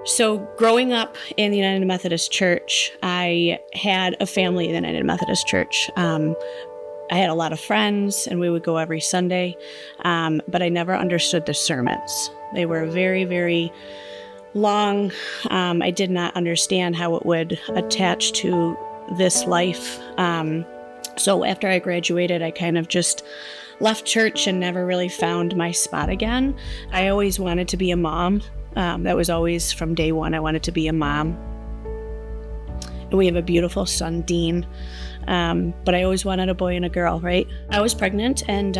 So growing up in the United Methodist Church, I had a family in the United Methodist Church. I had a lot of friends, and we would go every Sunday, but I never understood the sermons. They were very, very long. I did not understand how it would attach to this life. So after I graduated, I kind of just left church and never really found my spot again. I always wanted to be a mom. That was always from day one. I wanted to be a mom. And we have a beautiful son, Dean. But I always wanted a boy and a girl, right? I was pregnant, and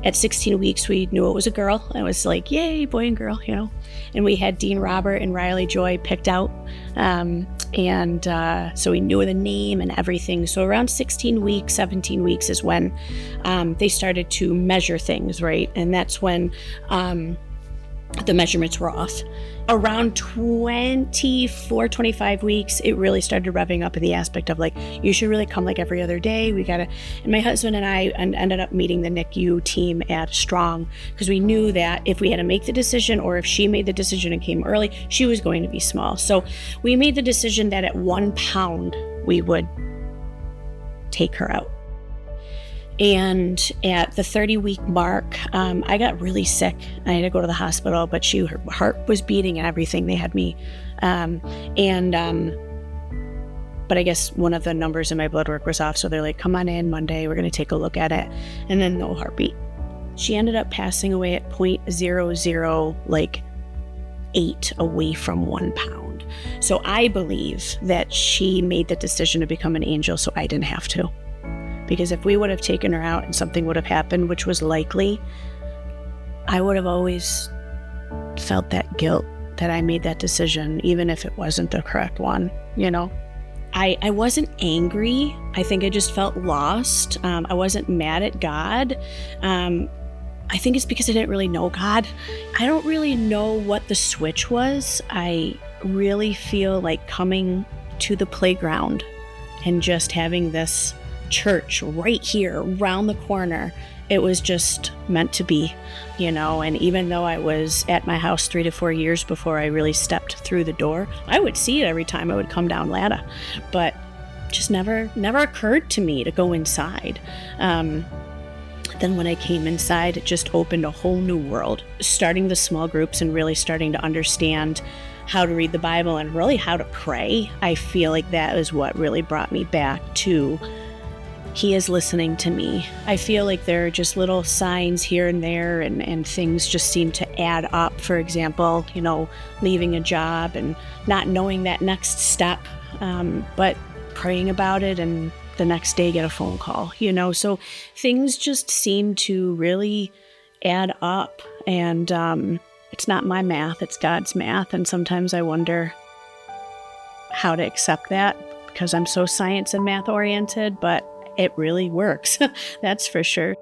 at 16 weeks, we knew it was a girl. I was like, yay, boy and girl, you know? And we had Dean Robert and Riley Joy picked out. So we knew the name and everything. So around 16 weeks, 17 weeks is when they started to measure things, right? And that's when the measurements were off. Around 24, 25 weeks, it really started revving up in the aspect of like, you should really come like every other day. And my husband and I ended up meeting the NICU team at Strong because we knew that if we had to make the decision, or if she made the decision and came early, she was going to be small. So we made the decision that at 1 pound, we would take her out. And at the 30-week mark, I got really sick. I had to go to the hospital, but her heart was beating and everything. They had me. But I guess one of the numbers in my blood work was off. So they're like, come on in Monday. We're going to take a look at it. And then no heartbeat. She ended up passing away at 0.00, away from 1 pound. So I believe that she made the decision to become an angel so I didn't have to. Because if we would have taken her out and something would have happened, which was likely, I would have always felt that guilt that I made that decision, even if it wasn't the correct one, you know? I wasn't angry. I think I just felt lost. I wasn't mad at God. I think it's because I didn't really know God. I don't really know what the switch was. I really feel like coming to the playground and just having this church right here around the corner, it was just meant to be, you know. And even though I was at my house 3 to 4 years before I really stepped through the door, I would see it every time I would come down ladder, but just never occurred to me to go inside. Then when I came inside, it just opened a whole new world, starting the small groups and really starting to understand how to read the Bible and really how to pray. I feel like that is what really brought me back to He is listening to me. I feel like there are just little signs here and there, and things just seem to add up. For example, you know, leaving a job and not knowing that next step, but praying about it and the next day get a phone call, you know. So things just seem to really add up. And it's not my math, it's God's math. And sometimes I wonder how to accept that because I'm so science and math oriented, but it really works. That's for sure.